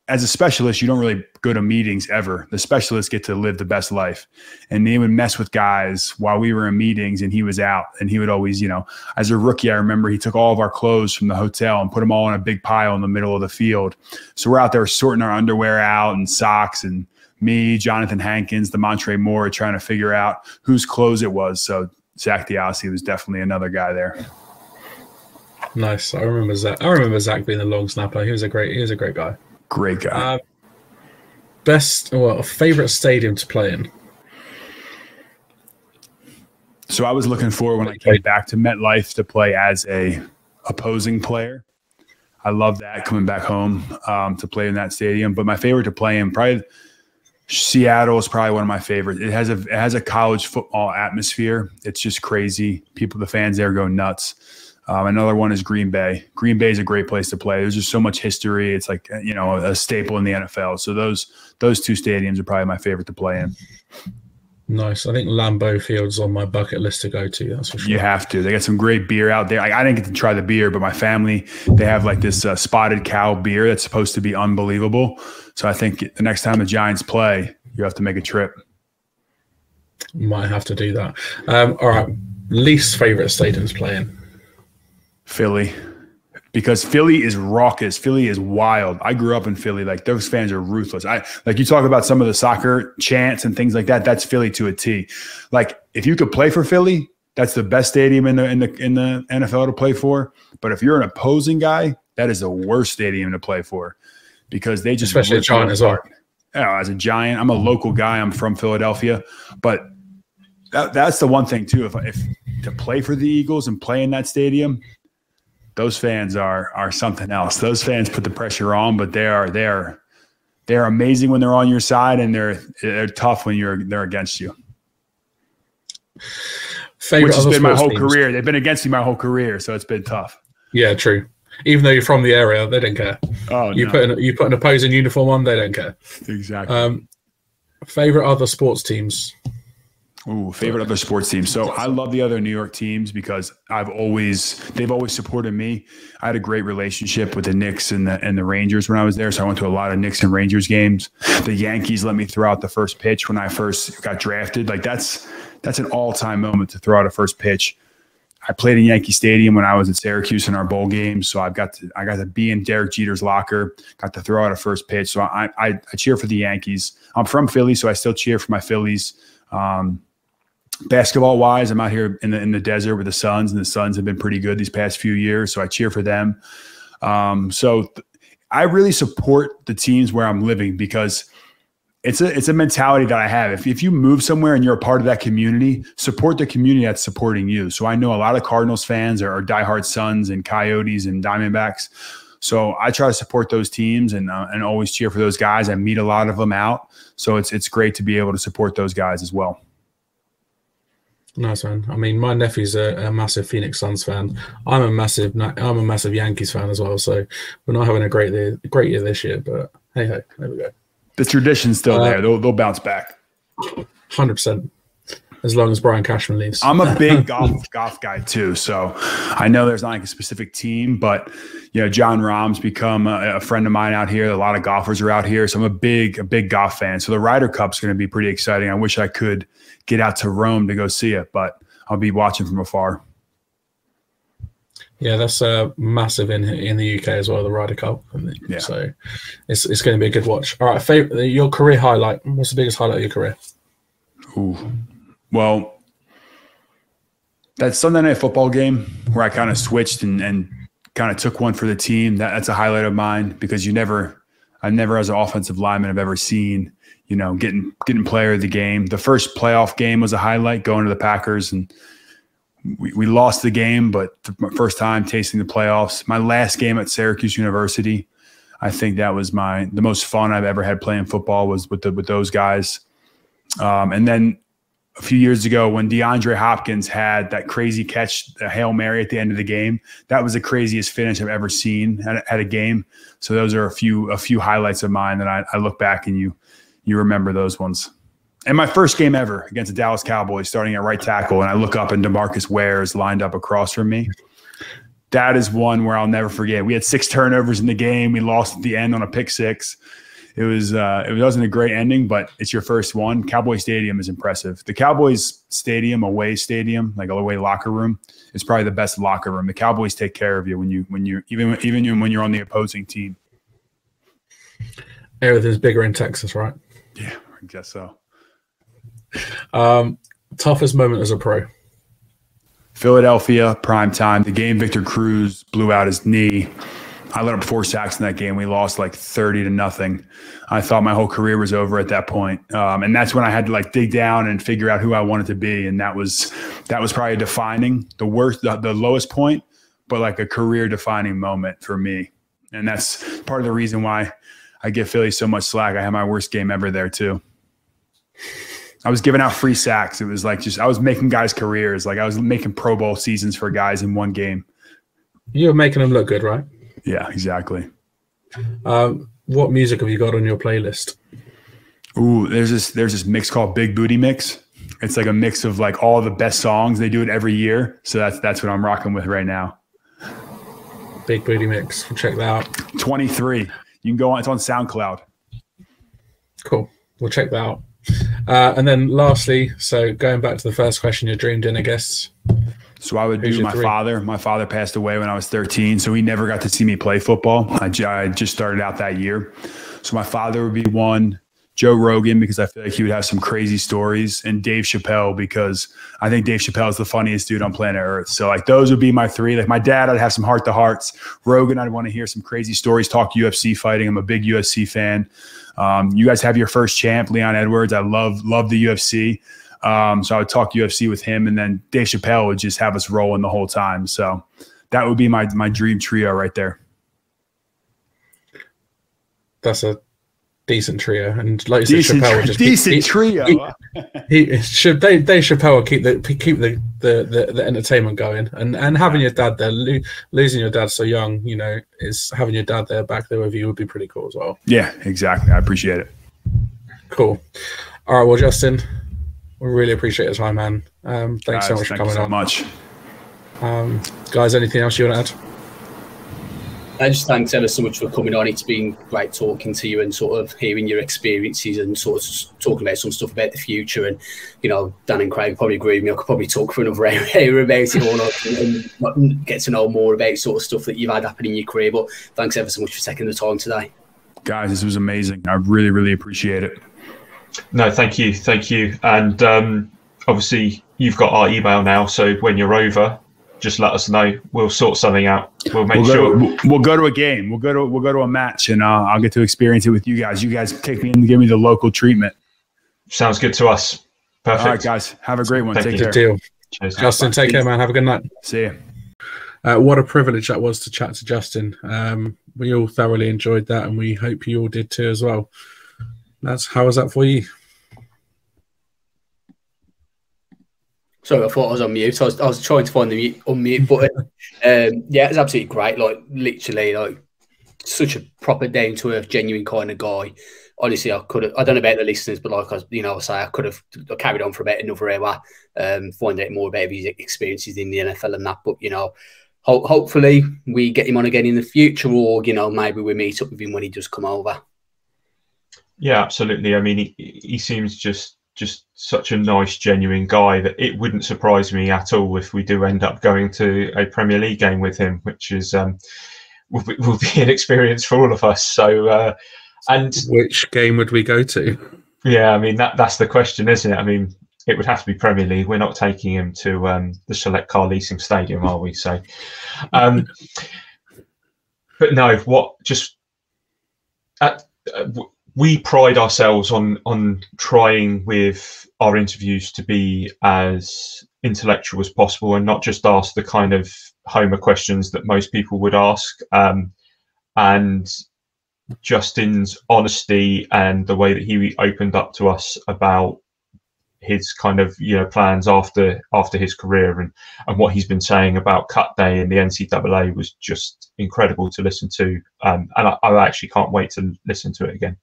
as a specialist, you don't really go to meetings ever. The specialists get to live the best life, and they would mess with guys while we were in meetings and he was out. And he would always, as a rookie, I remember he took all of our clothes from the hotel and put them all in a big pile in the middle of the field. So we're out there sorting our underwear out and socks, and me, Jonathan Hankins, DeMontre Moore, trying to figure out whose clothes it was. So Zach Diassi was definitely another guy there. Nice. I remember Zach being the long snapper. He was a great guy. Great guy. Favorite stadium to play in? So I was looking forward when I came back to MetLife to play as a opposing player. I love that, coming back home to play in that stadium. But my favorite to play in, probably Seattle is probably one of my favorites. It has a college football atmosphere. It's just crazy. The fans there go nuts. Another one is Green Bay. Green Bay is a great place to play. There's just so much history. It's like, a staple in the NFL. So those 2 stadiums are probably my favorite to play in. Nice. I think Lambeau Field's on my bucket list to go to. That's for sure. You have to. They got some great beer out there. I didn't get to try the beer, but my family, they have like this Spotted Cow beer that's supposed to be unbelievable. So I think the next time the Giants play, you have to make a trip. Might have to do that. All right. Least favorite stadium to play in? Philly, because Philly is raucous. Philly is wild. I grew up in Philly. Like, those fans are ruthless. You talk about some of the soccer chants and things like that. That's Philly to a T. Like, if you could play for Philly, that's the best stadium in the NFL to play for. But if you're an opposing guy, that is the worst stadium to play for, because they just, especially a Giant as well. As a Giant, I'm a local guy. I'm from Philadelphia, but that's the one thing too. If to play for the Eagles and play in that stadium, those fans are something else. Those fans put the pressure on, but they're amazing when they're on your side, and they're tough when they're against you. Which has been my whole career. They've been against me my whole career, so it's been tough. Yeah, true. Even though you're from the area, they don't care. Oh, you put an opposing uniform on, they don't care. Exactly. Favorite other sports teams? Ooh, favorite other sports teams. So I love the other New York teams because they've always supported me. I had a great relationship with the Knicks and the Rangers when I was there. So I went to a lot of Knicks and Rangers games. The Yankees let me throw out the first pitch when I first got drafted. Like, that's an all-time moment to throw out a first pitch. I played in Yankee Stadium when I was at Syracuse in our bowl games. So I got to be in Derek Jeter's locker, got to throw out a first pitch. So I cheer for the Yankees. I'm from Philly, so I still cheer for my Phillies. Basketball wise, I'm out here in the desert with the Suns, and the Suns have been pretty good these past few years. So I cheer for them. I really support the teams where I'm living because it's a mentality that I have. If you move somewhere and you're a part of that community, support the community that's supporting you. So I know a lot of Cardinals fans are diehard Suns and Coyotes and Diamondbacks. So I try to support those teams and always cheer for those guys. I meet a lot of them out. So it's great to be able to support those guys as well. Nice, man. I mean, my nephew's a massive Phoenix Suns fan. I'm a massive Yankees fan as well. So we're not having a great year this year, but hey, there we go. The tradition's still there. They'll bounce back. 100%. As long as Brian Cashman leaves. I'm a big golf guy too. So I know there's not like a specific team, but John Rahm's become a friend of mine out here. A lot of golfers are out here. So I'm a big golf fan. So the Ryder Cup's going to be pretty exciting. I wish I could get out to Rome to go see it, but I'll be watching from afar. Yeah, that's massive in the UK as well, the Ryder Cup. Yeah. So it's going to be a good watch. All right, your career highlight. What's the biggest highlight of your career? Ooh. Well, that Sunday Night Football game where I kind of switched and kind of took one for the team. That's a highlight of mine because I never as an offensive lineman have ever seen, getting player of the game. The first playoff game was a highlight, going to the Packers, and we lost the game, but the first time tasting the playoffs. My last game at Syracuse University, I think that was the most fun I've ever had playing football was with those guys. And then a few years ago when DeAndre Hopkins had that crazy catch, a Hail Mary at the end of the game, that was the craziest finish I've ever seen at a game. So those are a few highlights of mine that I look back and you remember those ones. And my first game ever against the Dallas Cowboys, starting at right tackle, and I look up and DeMarcus Ware is lined up across from me. That is one where I'll never forget. We had 6 turnovers in the game. We lost at the end on a pick 6. It wasn't a great ending, but it's your first one. Cowboy Stadium is impressive. The Cowboys Stadium, away stadium, like away locker room, is probably the best locker room. The Cowboys take care of you when you're on the opposing team. Everything's bigger in Texas, right? Yeah, I guess so. Toughest moment as a pro? Philadelphia, prime time. The game Victor Cruz blew out his knee. I let up 4 sacks in that game. We lost like 30-0. I thought my whole career was over at that point. And that's when I had to dig down and figure out who I wanted to be. And that was probably defining the lowest point, but like a career defining moment for me. And that's part of the reason why I give Philly so much slack. I had my worst game ever there too. I was giving out free sacks. It was I was making guys' careers. I was making Pro Bowl seasons for guys in one game. You were making them look good, right? Yeah, exactly. What music have you got on your playlist? Ooh, there's this mix called Big Booty Mix. It's like a mix of all the best songs. They do it every year. So that's what I'm rocking with right now. Big Booty Mix. We'll check that out. 23. You can go on. It's on SoundCloud. Cool. We'll check that out. And then lastly, so going back to the first question, your dream dinner guests. So I would do my father. My father passed away when I was 13, so he never got to see me play football. I just started out that year. So my father would be one. Joe Rogan, because I feel like he would have some crazy stories, and Dave Chappelle, because I think Dave Chappelle is the funniest dude on planet Earth. So those would be my 3. My dad, I'd have some heart-to-hearts. Rogan, I'd want to hear some crazy stories, talk UFC fighting. I'm a big UFC fan. You guys have your first champ, Leon Edwards. I love the UFC. So I would talk UFC with him, and then Dave Chappelle would just have us rolling the whole time. So that would be my dream trio right there. That's a decent trio, and like you said, Chappelle would just decent trio. Dave Chappelle will keep the entertainment going, and having your dad there, losing your dad so young, is having your dad there back there with you would be pretty cool as well. Yeah, exactly. I appreciate it. Cool. All right, well, Justin, we really appreciate your time, man. Thanks so much for coming on. Thank you so much. Guys, anything else you want to add? I just thanks ever so much for coming on. It's been great talking to you and sort of hearing your experiences and sort of talking about some stuff about the future. And, Dan and Craig probably agree with me. I could probably talk for another hour about it all and get to know more about sort of stuff that you've had happen in your career. But thanks ever so much for taking the time today. Guys, this was amazing. I really, really appreciate it. No, thank you. And obviously, you've got our email now. So when you're over, just let us know. We'll sort something out. We'll go to a game. We'll go to a match, and I'll get to experience it with you guys. You guys take me in and give me the local treatment. Sounds good to us. Perfect. All right, guys. Have a great one. Take care. Good deal. Cheers. Justin, take care, man. Have a good night. See you. What a privilege that was to chat to Justin. We all thoroughly enjoyed that, and we hope you all did too as well. How was that for you? Sorry, I thought I was on mute. I was trying to find the unmute button. Yeah, it's absolutely great. Literally, such a proper down to earth, genuine kind of guy. Honestly, I don't know about the listeners, but I could have carried on for about another hour, find out more about his experiences in the NFL and that. But hopefully we get him on again in the future, or maybe we meet up with him when he does come over. Yeah, absolutely. I mean, he seems just just such a nice, genuine guy that it wouldn't surprise me at all if we do end up going to a Premier League game with him, which is will be an experience for all of us. So, and which game would we go to? Yeah, I mean that's the question, isn't it? I mean, it would have to be Premier League. We're not taking him to the Select Car Leasing Stadium, are we? So, but no, we pride ourselves on trying with our interviews to be as intellectual as possible and not just ask the kind of Homer questions that most people would ask. And Justin's honesty and the way that he opened up to us about his kind of plans after his career and what he's been saying about cut day in the NCAA was just incredible to listen to. And I actually can't wait to listen to it again.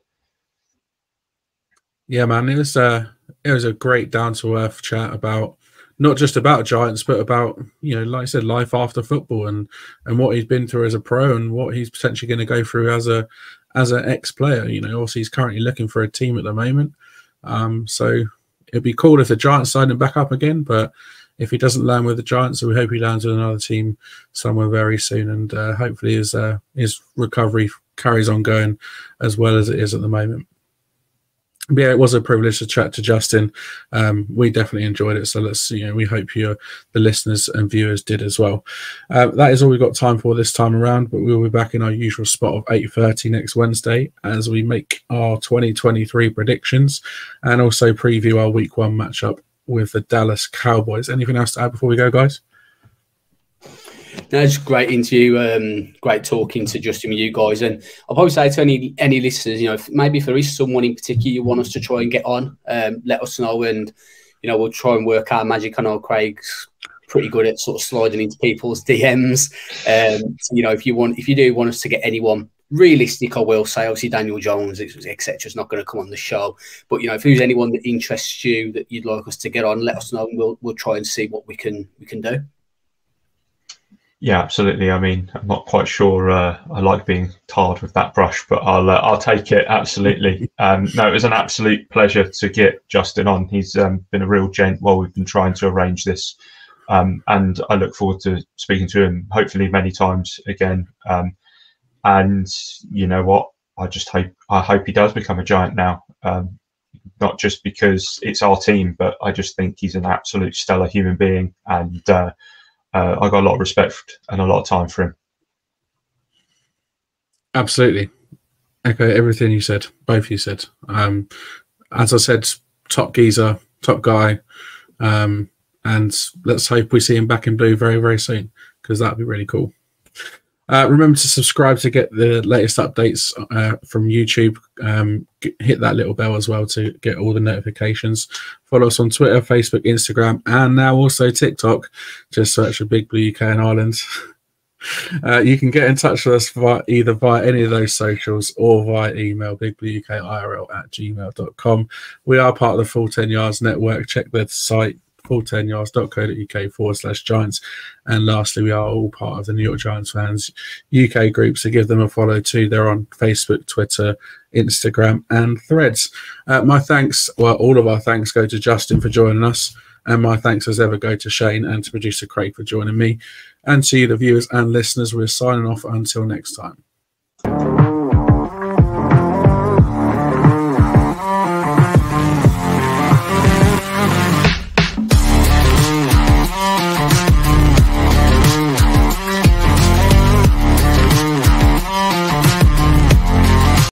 Yeah, man, it was a great down to earth chat about not just about Giants, but about, like I said, life after football and what he's been through as a pro and what he's potentially going to go through as an ex-player. Also he's currently looking for a team at the moment. So it'd be cool if the Giants signed him back up again, but if he doesn't land with the Giants, so we hope he lands with another team somewhere very soon, and hopefully his recovery carries on going as well as it is at the moment. But yeah, it was a privilege to chat to Justin. We definitely enjoyed it. So we hope the listeners and viewers did as well. That is all we've got time for this time around, but we'll be back in our usual spot of 8:30 next Wednesday as we make our 2023 predictions and also preview our week 1 matchup with the Dallas Cowboys. Anything else to add before we go, guys? No, it's a great interview. Great talking to Justin with you guys. And I'll probably say to any listeners, maybe if there is someone in particular you want us to try and get on, let us know, and we'll try and work our magic. I know Craig's pretty good at sort of sliding into people's DMs. So, if you do want us to get anyone realistic, I will say obviously Daniel Jones, etc. is not going to come on the show. But if there's anyone that interests you that you'd like us to get on, let us know, and we'll try and see what we can do. Yeah, absolutely. I mean, I'm not quite sure I like being tarred with that brush, but I'll take it, absolutely. No, it was an absolute pleasure to get Justin on. He's been a real gent while we've been trying to arrange this. And I look forward to speaking to him, hopefully many times again. And you know what? I hope he does become a Giant now. Not just because it's our team, but I just think he's an absolute stellar human being. And I got a lot of respect and a lot of time for him. Absolutely. Echo everything you said, both you said. As I said, top geezer, top guy. And let's hope we see him back in blue very, very soon, because that'd be really cool. Remember to subscribe to get the latest updates from YouTube. Hit that little bell as well to get all the notifications. Follow us on Twitter, Facebook, Instagram, and now also TikTok. Just search for Big Blue UK and Ireland. You can get in touch with us either via any of those socials or via email, bigblueukirl@gmail.com. We are part of the Full 10 Yards Network. Check the site, full10yards.co.uk/Giants. And lastly, we are all part of the New York Giants fans UK group, so give them a follow too. They're on Facebook, Twitter, Instagram, and Threads. My thanks, all of our thanks go to Justin for joining us, and my thanks as ever go to Shane and to producer Craig for joining me, and to you, the viewers and listeners. We're signing off until next time.